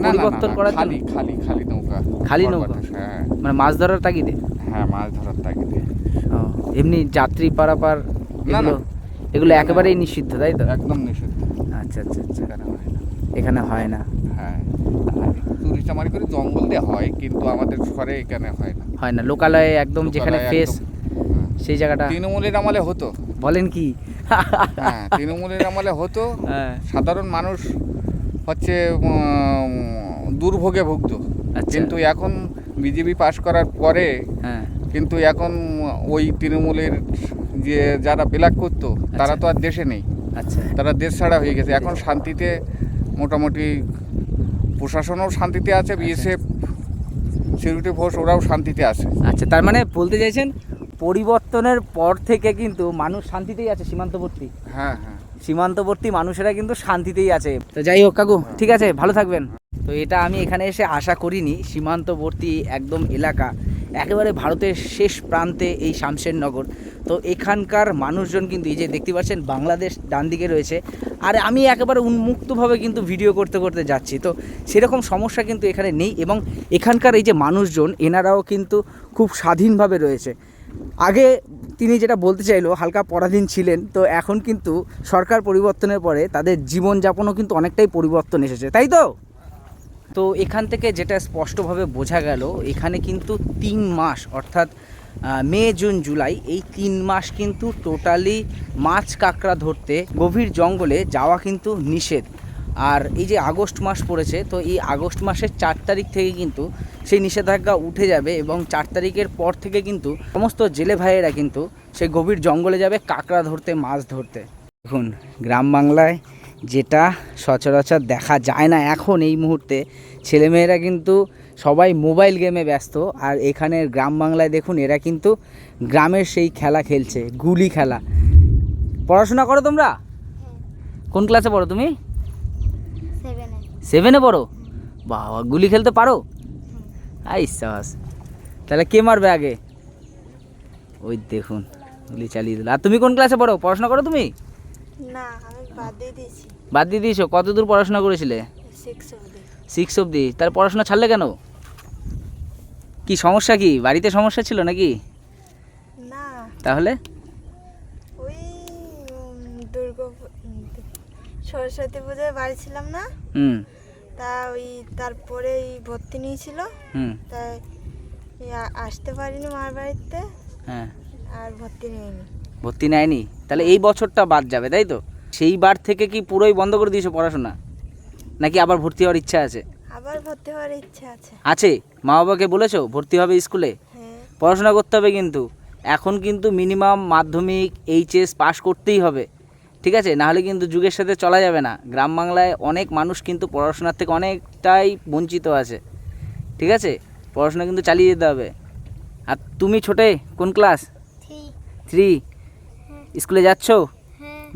না, পরিবর্তন করার জন্য? খালি খালি খালি নৌকা। খালি ঝড় নৌকা? বাতাস, হ্যাঁ মানে মাছ ধরার তাগিদে? হ্যাঁ, মাছ ধরার তাগিদে। ও, এমনি যাত্রী পারাপার না, না। এগুলো একেবারেই নিষিদ্ধ, তাই তো? একদম নিষিদ্ধ, আচ্ছা আচ্ছা আচ্ছা, এখানে হয় না। এখানে হয় না? হ্যাঁ, চুরি চামারি করে জঙ্গল দিয়ে হয়, কিন্তু আমাদের শহরে এখানে হয় না। হয় না, লোকালয়ে একদম যেখানে লোকালয়ে ফেস, একদম, হ্যাঁ। সেই জায়গাটা। তৃণমূলের আমলে হতো। বলেন কি? হ্যাঁ, তৃণমূলের আমলে হতো। হ্যাঁ। সাধারণ মানুষ হচ্ছে দুর্ভোগে ভুগত। আচ্ছা। কিন্তু এখন বিজেপি পাশ করার পরে হ্যাঁ কিন্তু এখন ওই তৃণমূলের যে যারা ব্ল্যাক করতো তারা তো আর দেশে নেই, আচ্ছা তারা দেশ ছাড়া হয়ে গেছে। এখন শান্তিতে মোটামুটি প্রশাসনও শান্তিতে আছে, বিএসএফ সিকিউরিটি ফোর্স ওরাও শান্তিতে আছে। আচ্ছা, তার মানে বলতে চাইছেন পরিবর্তনের পর থেকে কিন্তু মানুষ শান্তিতেই আছে সীমান্তবর্তী। হ্যাঁ হ্যাঁ, সীমান্তবর্তী মানুষেরা কিন্তু শান্তিতেই আছে। তো যাই হোক কাকু, ঠিক আছে, ভালো থাকবেন। তো এটা আমি এখানে এসে আশা করিনি, সীমান্তবর্তী একদম এলাকা, একেবারে ভারতের শেষ প্রান্তে এই শামশেরনগর। তো এখানকার মানুষজন কিন্তু এই যে দেখতে পাচ্ছেন বাংলাদেশ ডান দিকে রয়েছে, আর আমি একেবারে উন্মুক্তভাবে কিন্তু ভিডিও করতে করতে যাচ্ছি। তো সেরকম সমস্যা কিন্তু এখানে নেই, এবং এখানকার এই যে মানুষজন এনারাও কিন্তু খুব স্বাধীনভাবে রয়েছে। আগে তিনি যেটা বলতে চাইলো হালকা পরাধীন ছিলেন, তো এখন কিন্তু সরকার পরিবর্তনের পরে তাদের জীবনযাপনও কিন্তু অনেকটাই পরিবর্তন এসেছে, তাই তো? তো এখান থেকে যেটা স্পষ্টভাবে বোঝা গেল, এখানে কিন্তু 3 মাস অর্থাৎ মে জুন জুলাই এই 3 মাস কিন্তু টোটালি মাছ কাঁকড়া ধরতে গভীর জঙ্গলে যাওয়া কিন্তু নিষেধ। আর এই যে আগস্ট মাস পড়েছে, তো এই আগস্ট মাসের 4 তারিখ থেকে কিন্তু সেই নিষেধাজ্ঞা উঠে যাবে, এবং 4 তারিখের পর থেকে কিন্তু সমস্ত জেলে ভাইয়েরা কিন্তু সেই গভীর জঙ্গলে যাবে কাঁকড়া ধরতে, মাছ ধরতে। দেখুন গ্রাম বাংলায় যেটা সচরাচর দেখা যায় না এখন এই মুহূর্তে, ছেলেমেয়েরা কিন্তু সবাই মোবাইল গেমে ব্যস্ত, আর এখানের গ্রাম বাংলায় দেখুন এরা কিন্তু গ্রামের সেই খেলা খেলছে, গুলি খেলা। পড়াশোনা করো তোমরা? কোন ক্লাসে পড়ো তুমি? 7-এ পড়ো? বাবা, গুলি খেলতে পারো? আই সাবাস। তাহলে কে মারবে আগে? ওই দেখুন গুলি চালিয়ে দিল। আর তুমি কোন ক্লাসে পড়ো? পড়াশোনা করো তুমি? না, আমি বাদ দিয়ে দিয়েছি। বাদ দিয়ে দিয়েছো? কত দূর পড়াশোনা করেছিলে? 6 অবধি। 6 অবধি? তার পড়াশোনা ছাড়লে কেন? কি সমস্যা, কি বাড়িতে সমস্যা ছিল নাকি? না, তাহলে ওই সরস্বতী পূজায় বাড়ি ছিলাম না, হুম তা ওই তারপরে ভর্তি নিয়েছিল, হুম তাই আসতে পারিনি মার বাড়িতে, হ্যাঁ, আর ভর্তি নেয়নি। ভর্তি নেয়নি? তাহলে এই বছরটা বাদ যাবে, তাই তো? সেই বার থেকে কি পুরোই বন্ধ করে দিয়েছো পড়াশোনা, নাকি আবার ভর্তি হওয়ার ইচ্ছা আছে? আবার ভর্তি হওয়ার ইচ্ছা আছে। আছে? মা বাবাকে বলেছো ভর্তি হবে স্কুলে? হ্যাঁ। পড়াশোনা করতে হবে কিন্তু এখন কিন্তু মিনিমাম মাধ্যমিক এইচএস পাস করতেই হবে, ঠিক আছে? নাহলে কিন্তু যুগের সাথে চলা যাবে না। গ্রাম বাংলায় অনেক মানুষ কিন্তু পড়াশোনার থেকে অনেকটাই বঞ্চিত আছে, ঠিক আছে? পড়াশোনা কিন্তু চালিয়ে যেতে হবে। আর তুমি ছোটে কোন ক্লাস? 3? স্কুলে যাচ্ছ?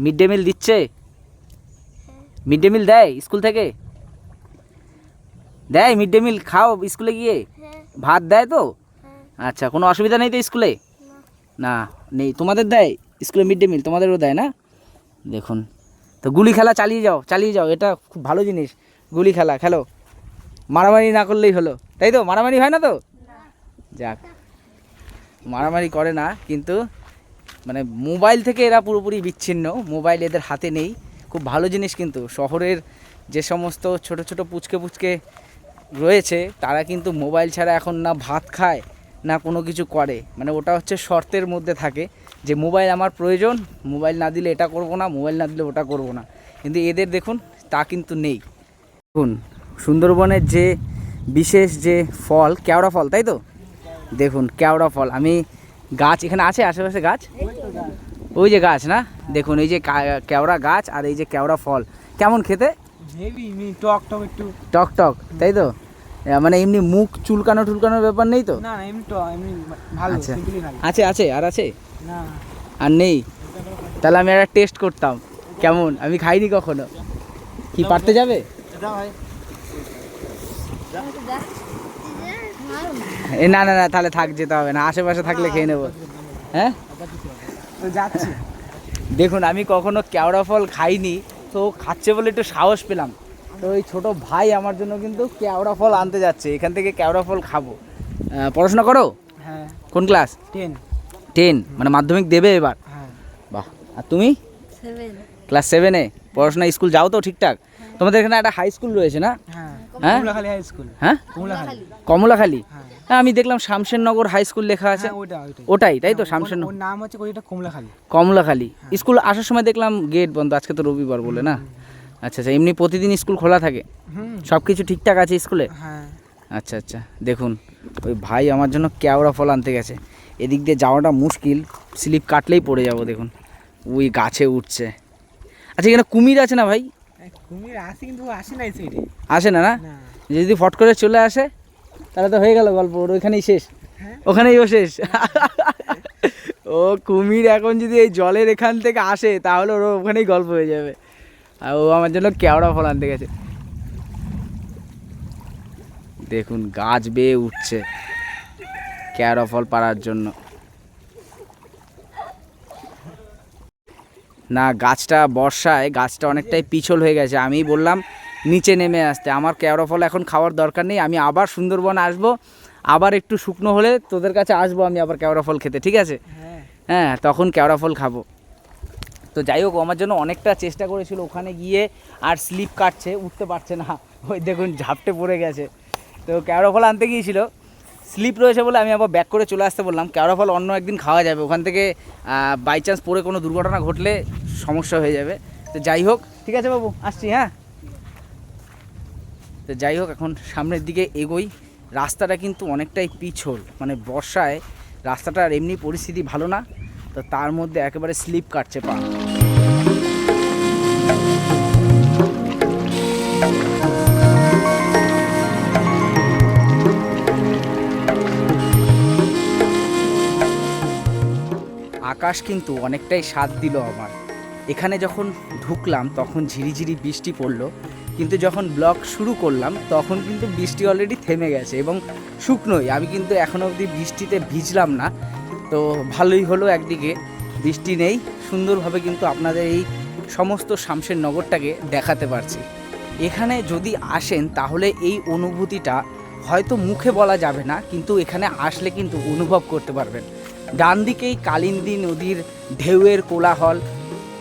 মিড ডে মিল দিচ্ছে? মিড ডে মিল দেয় স্কুল থেকে? দেয় মিড ডে মিল? খাও স্কুলে গিয়ে? ভাত দেয় তো? আচ্ছা, কোনো অসুবিধা নেই তো স্কুলে? না নেই। তোমাদের দেয় স্কুলে মিড ডে মিল? তোমাদেরও দেয় না? দেখুন, তো গুলি খেলা চালিয়ে যাও, চালিয়ে যাও, এটা খুব ভালো জিনিস। গুলি খেলা খেলো, মারামারি না করলেই হলো, তাই তো? মারামারি হয় না তো? যাক, মারামারি করে না, কিন্তু মানে মোবাইল থেকে এরা পুরোপুরি বিচ্ছিন্ন, মোবাইল এদের হাতে নেই। খুব ভালো জিনিস। কিন্তু শহরের যে সমস্ত ছোট ছোট পুচকে রয়েছে তারা কিন্তু মোবাইল ছাড়া এখন না ভাত খায় না কোনো কিছু করে, মানে ওটা হচ্ছে শর্তের মধ্যে থাকে যে মোবাইল আমার প্রয়োজন, মোবাইল না দিলে এটা করব না, মোবাইল না দিলে ওটা করব না। কিন্তু এদের দেখুন তা কিন্তু নেই। দেখুন সুন্দরবনের যে বিশেষ যে ফল, কেওড়া ফল, তাই তো? দেখুন কেওড়া ফল, আমি গাছ এখানে আছে আশেপাশে গাছ, ওই যে গাছ না, দেখুন এই যে কেওড়া গাছ আর এই যে কেওড়া ফল, কেমন খেতে? টক টক একটু টক টক, তাই তো? মানে এমনি মুখ চুলকানোর ব্যাপার নেই তো? না এমনি তো এমনি ভালো, আচ্ছা, সিম্পলি ভালো। আছে আর আছে না আর নেই? তাহলে আমি একটা টেস্ট করতাম, কেমন? আমি খাইনি কখনো। কি পারতে যাবে? না তাহলে থাক, যেতে হবে না, আশেপাশে থাকলে খেয়ে নেবো। হ্যাঁ তো যাচ্ছি। দেখুন আমি কখনো কেওড়া ফল খাইনি, তো খাচ্ছে বলে একটু সাহস পেলাম। তো ওই ছোটো ভাই আমার জন্য কিন্তু কেওড়া ফল আনতে যাচ্ছে, এখান থেকে কেওড়া ফল খাবো। পড়াশোনা করো? হ্যাঁ। কোন ক্লাস? 10? মানে মাধ্যমিক দেবে এবার? হ্যাঁ। বাহ। আর তুমি? 7। ক্লাস 7-এ পড়াশোনা? স্কুল যাও তো ঠিকঠাক? তোমাদের এখানে একটা হাই স্কুল রয়েছে না? হ্যাঁ, হ্যাঁ কমলাখালী হাই স্কুল। হ্যাঁ, কমলাখালী। কমলাখালী? হ্যাঁ। হ্যাঁ, আমি দেখলাম শামশেরনগর হাই স্কুল লেখা আছে। হ্যাঁ, ওটাই তাই তো? ওর শামশেরনগর নাম হচ্ছে ওইটা কমলাখালী। কমলাখালী স্কুল। আসার সময় দেখলাম গেট বন্ধ, আজকে তো রবিবার বলে না? আচ্ছা, এমনি প্রতিদিন স্কুল খোলা থাকে? হুম। সব কিছু ঠিকঠাক আছে স্কুলে? হ্যাঁ। আচ্ছা আচ্ছা, দেখুন ওই ভাই আমার জন্য কেওড়া ফল আনতে গেছে। এদিক দিয়ে যাওয়াটা মুশকিল, স্লিপ কাটলেই পড়ে যাব। দেখুন ওই গাছে উঠছে। আচ্ছা এখানে কুমির আছে না ভাই? কুমির আসে কিন্তু আসে না এই সাইডে। আসে না না? না। যদি ফট করে চলে আসে তাহলে তো হয়ে গেল গল্প, ওর ওইখানেই শেষ। হ্যাঁ। ওখানেই ও শেষ। ও কুমির এখন যদি এই জলের এখান থেকে আসে তাহলে ওর ওখানেই গল্প হয়ে যাবে। আর ও আমার জন্য কেওড়া ফল আনতে গেছে। দেখুন গাছ বেয়ে উঠছে কেওড়া ফল পাড়ার জন্য। না গাছটা বর্ষায় গাছটা অনেকটাই পিছল হয়ে গেছে। আমি বললাম নিচে নেমে আসতে, আমার কেওড়া ফল এখন খাওয়ার দরকার নেই, আমি আবার সুন্দরবন আসবো, আবার একটু শুকনো হলে তোদের কাছে আসবো আমি আবার কেওড়া ফল খেতে, ঠিক আছে? হ্যাঁ তখন কেওড়া ফল খাবো। তো যাই হোক আমার জন্য অনেকটা চেষ্টা করেছিল, ওখানে গিয়ে আর স্লিপ কাটছে, উঠতে পারছে না, ওই দেখুন ঝাপটে পড়ে গেছে। তো কেওড়া ফল আনতে গিয়েছিল, স্লিপ রয়েছে বলে আমি আবার ব্যাক করে চলে আসতে বললাম। কেওড়া ফল অন্য একদিন খাওয়া যাবে, ওখান থেকে বাই চান্স পরে কোনো দুর্ঘটনা ঘটলে সমস্যা হয়ে যাবে। তো যাই হোক ঠিক আছে বাবু, আসছি। হ্যাঁ তো যাই হোক এখন সামনের দিকে এগোই। রাস্তাটা কিন্তু অনেকটাই পিছল, মানে বর্ষায় রাস্তাটার এমনি পরিস্থিতি ভালো না, তো তার মধ্যে একেবারে স্লিপ কাটছে পা। আকাশ কিন্তু অনেকটাই স্বাদ দিল আমার। এখানে যখন ঢুকলাম তখন ঝিরিঝিরি বৃষ্টি পড়লো, কিন্তু যখন ব্লগ শুরু করলাম তখন কিন্তু বৃষ্টি অলরেডি থেমে গেছে এবং শুকনোই। আমি কিন্তু এখনও অবধি বৃষ্টিতে ভিজলাম না, তো ভালোই হলো। একদিকে বৃষ্টি নেই, সুন্দরভাবে কিন্তু আপনাদের এই সমস্ত শামশের নগরটাকে দেখাতে পারছি। এখানে যদি আসেন তাহলে এই অনুভূতিটা হয়তো মুখে বলা যাবে না, কিন্তু এখানে আসলে কিন্তু অনুভব করতে পারবেন। ডান দিকেই কালিন্দী নদীর ঢেউয়ের কোলাহল,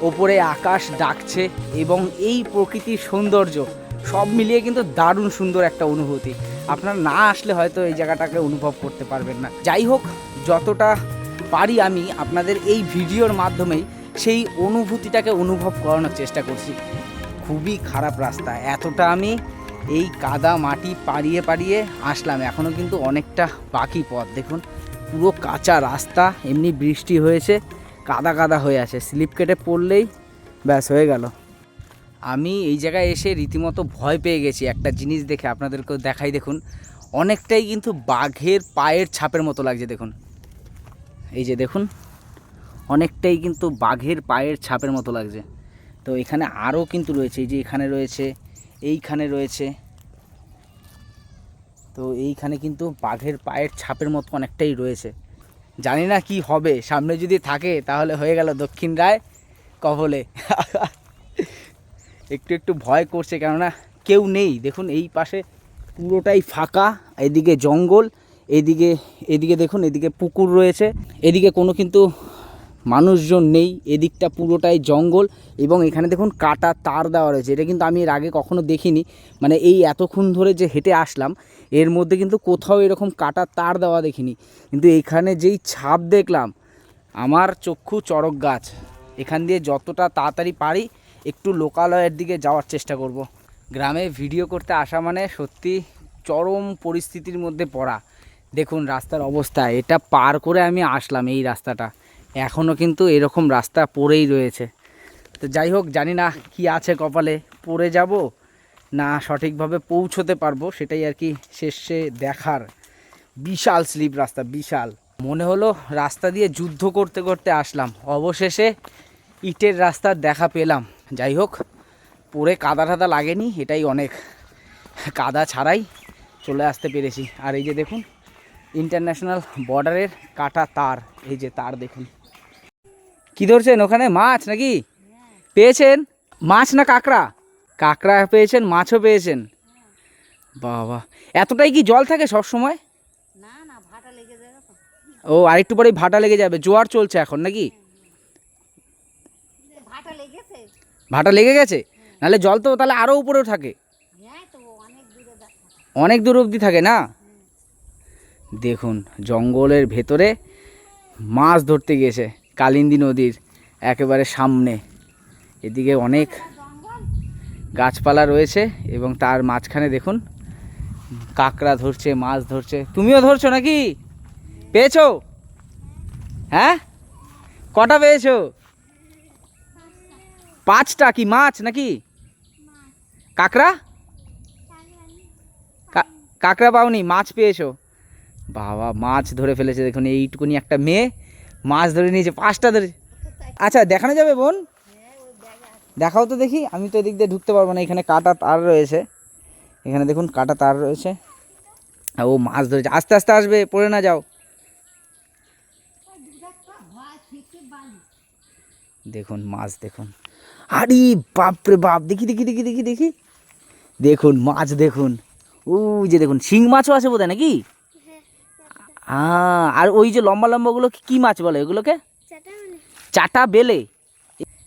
ওপরে আকাশ ডাকছে এবং এই প্রকৃতির সৌন্দর্য সব মিলিয়ে কিন্তু দারুণ সুন্দর একটা অনুভূতি। আপনারা না আসলে হয়তো এই জায়গাটাকে অনুভব করতে পারবেন না। যাই হোক যতটা পারি আমি আপনাদের এই ভিডিওর মাধ্যমেই সেই অনুভূতিটাকে অনুভব করানোর চেষ্টা করছি। খুবই খারাপ রাস্তা, এতটা আমি এই কাদা মাটি পাড়িয়ে পাড়িয়ে আসলাম, এখনও কিন্তু অনেকটা বাকি পথ। দেখুন পুরো কাঁচা রাস্তা, এমনি বৃষ্টি হয়েছে, কাদা কাদা হয়ে আছে, স্লিপ কেটে পড়লেই ব্যাস হয়ে গেল। আমি এই জায়গায় এসে রীতিমতো ভয় পেয়ে গেছি একটা জিনিস দেখে, আপনাদেরকেও দেখাই। দেখুন অনেকটাই কিন্তু বাঘের পায়ের ছাপের মতো লাগছে। দেখুন এই যে দেখুন অনেকটাই কিন্তু বাঘের পায়ের ছাপের মতো লাগছে। তো এখানে আরও কিন্তু রয়েছে, এই যে এখানে রয়েছে, এইখানে রয়েছে, তো এইখানে কিন্তু বাঘের পায়ের ছাপের মতো অনেকটাই রয়েছে। জানি না কি হবে, সামনে যদি থাকে তাহলে হয়ে গেল দক্ষিণ রায় কবলে। একটু একটু ভয় করছে, কেননা কেউ নেই। দেখুন এই পাশে পুরোটাই ফাঁকা, এদিকে জঙ্গল, এদিকে দেখুন এদিকে পুকুর রয়েছে, এদিকে কোনো কিন্তু মানুষজন নেই, এদিকটা পুরোটাই জঙ্গল এবং এখানে দেখুন কাটা তার দেওয়া রয়েছে। এটা কিন্তু আমি এর আগে কখনো দেখিনি, মানে এই এতক্ষণ ধরে যে হেঁটে আসলাম এর মধ্যে কিন্তু কোথাও এরকম কাটা তার দেওয়া দেখিনি। কিন্তু এখানে যেই ছাপ দেখলাম আমার চক্ষু চড়ক গাছ। এখান দিয়ে যতটা তাড়াতাড়ি পারি একটু লোকালয়ের দিকে যাওয়ার চেষ্টা করব। গ্রামে ভিডিও করতে আসা মানে সত্যি চরম পরিস্থিতির মধ্যে পড়া। দেখুন রাস্তার অবস্থা, এটা পার করে আমি আসলাম, এই রাস্তাটা এখনও কিন্তু এরকম রাস্তা পড়েই রয়েছে। তো যাই হোক জানি না কি আছে কপালে, পড়ে যাব না সঠিকভাবে পৌঁছতে পারবো, সেটাই আর কি শেষে দেখার। বিশাল স্লিপ রাস্তা, বিশাল। মনে হলো রাস্তা দিয়ে যুদ্ধ করতে করতে আসলাম, অবশেষে ইটের রাস্তার দেখা পেলাম। যাই হোক পরে কাদা টাদা লাগেনি, এটাই অনেক। কাদা ছাড়াই চলে আসতে পেরেছি। আর এই যে দেখুন ইন্টারন্যাশনাল বর্ডারের কাটা তার, এই যে তার দেখুন। কি ধরছেন ওখানে, মাছ নাকি? পেয়েছেন মাছ না কাঁকড়া? কাঁকড়া পেয়েছেন, মাছও পেয়েছেন, বাবা। এতটাই কি জল থাকে সব সময়? না না, ভাটা লেগে যাবে তো। ও আরেকটু পরেই ভাটা লেগে যাবে, জোয়ার চলছে এখন নাকি? ভাটা লেগেছে। ভাটা লেগে গেছে, নাহলে জল তো তাহলে আরও উপরেও থাকে, হ্যাঁ তো অনেক দূরে থাকে। অনেক দূর অবধি থাকে না? দেখুন জঙ্গলের ভেতরে মাছ ধরতে গেছে, কালিন্দী নদীর একেবারে সামনে। এদিকে অনেক গাছপালা রয়েছে এবং তার মাঝখানে দেখুন কাঁকড়া ধরছে, মাছ ধরছে। তুমিও ধরছো নাকি? পেয়েছো? হ্যাঁ, কটা পেয়েছো? 5টা। কি মাছ নাকি কাঁকড়া? কাঁকড়া পাওনি, মাছ পেয়েছো। বাবা, মাছ ধরে ফেলেছে দেখুন। এইটুকুনি একটা মেয়ে মাছ ধরে নিয়েছে, 5টা ধরে। আচ্ছা, দেখানো যাবে বোন? দেখাও তো দেখি। আমি তো এদিক দিয়ে ঢুকতে পারবো না, এখানে কাটা তার রয়েছে। এখানে দেখুন কাটা তার রয়েছে। আর ও মাছ ধরেছে। আস্তে আস্তে আসবে, পড়ে না যাও। দেখুন মাছ দেখুন। আরে বাপরে বাপ, দেখি দেখি দেখি দেখি দেখি দেখুন মাছ দেখুন। ওই যে দেখুন শিং মাছও আছে বোধহয় নাকি? আর ওই যে লম্বা লম্বাগুলো কি মাছ বলে ওগুলোকে? চাটা বেলে।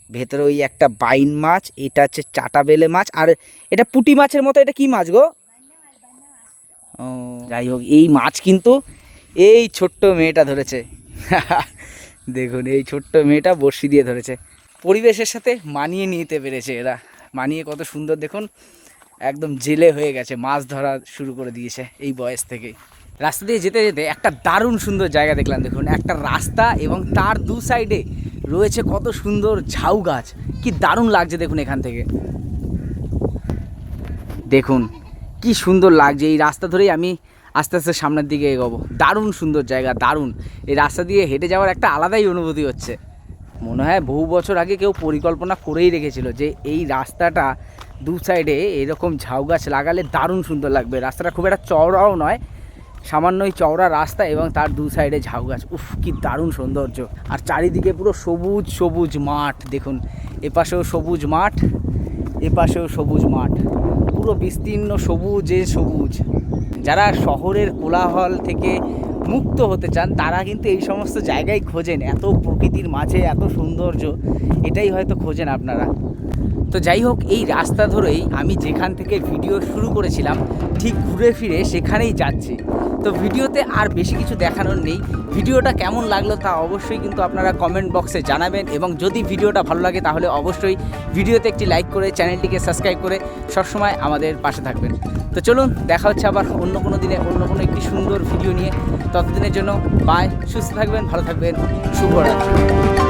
ভেতরে ওই একটা বাইন মাছ, এটা হচ্ছে চাটা বেলে মাছ। আর এটা পুঁটি মাছের মতো। এটা কি মাছ গো? ও যাই হোক, এই মাছ কিন্তু এই ছোট্ট মেয়েটা ধরেছে। দেখুন এই ছোট্ট মেয়েটা বড়শি দিয়ে ধরেছে। পরিবেশের সাথে মানিয়ে নিতে পেরেছে এরা। মানিয়ে কত সুন্দর দেখুন, একদম জেলে হয়ে গেছে, মাছ ধরা শুরু করে দিয়েছে এই বয়স থেকেই। রাস্তা দিয়ে যেতে যেতে একটা দারুণ সুন্দর জায়গা দেখলাম। দেখুন একটা রাস্তা এবং তার দু সাইডে রয়েছে কত সুন্দর ঝাউ গাছ। কি দারুণ লাগছে দেখুন এখান থেকে। দেখুন কি সুন্দর লাগছে। এই রাস্তা ধরেই আমি আস্তে আস্তে সামনের দিকে এগোবো। দারুণ সুন্দর জায়গা, দারুণ। এই রাস্তা দিয়ে হেঁটে যাওয়ার একটা আলাদাই অনুভূতি হচ্ছে। মনে হয় বহু বছর আগে কেউ পরিকল্পনা করেই রেখেছিল যে এই রাস্তাটা দু সাইডে এরকম ঝাউ গাছ লাগালে দারুণ সুন্দর লাগবে। রাস্তাটা খুব একটা চওড়াও নয়, সামান্যই চওড়া রাস্তা এবং তার দু সাইডে ঝাউ গাছ। উফ, কি দারুণ সৌন্দর্য। আর চারিদিকে পুরো সবুজ সবুজ মাঠ। দেখুন এপাশেও সবুজ মাঠ, এপাশেও সবুজ মাঠ, পুরো বিস্তীর্ণ সবুজে সবুজ। যারা শহরের কোলাহল থেকে মুক্ত হতে চান তারা কিন্তু এই সমস্ত জায়গায় খোঁজেন। এত প্রকৃতির মাঝে এত সৌন্দর্য, এটাই হয়তো খোঁজেন আপনারা। তো যাই হোক, এই রাস্তা ধরেই আমি যেখান থেকে ভিডিও শুরু করেছিলাম ঠিক ঘুরে ফিরে সেখানেই যাচ্ছি। তো ভিডিওতে আর বেশি কিছু দেখানোর নেই। ভিডিওটা কেমন লাগলো তা অবশ্যই কিন্তু আপনারা কমেন্ট বক্সে জানাবেন। এবং যদি ভিডিওটা ভালো লাগে তাহলে অবশ্যই ভিডিওতে একটি লাইক করে চ্যানেলটিকে সাবস্ক্রাইব করে সবসময় আমাদের পাশে থাকবেন। তো চলুন, দেখা হচ্ছে আবার অন্য কোনো দিনে অন্য কোনো একটি সুন্দর ভিডিও নিয়ে। ততদিনের জন্য বাই, সুস্থ থাকবেন, ভালো থাকবেন, শুভরাত্রি।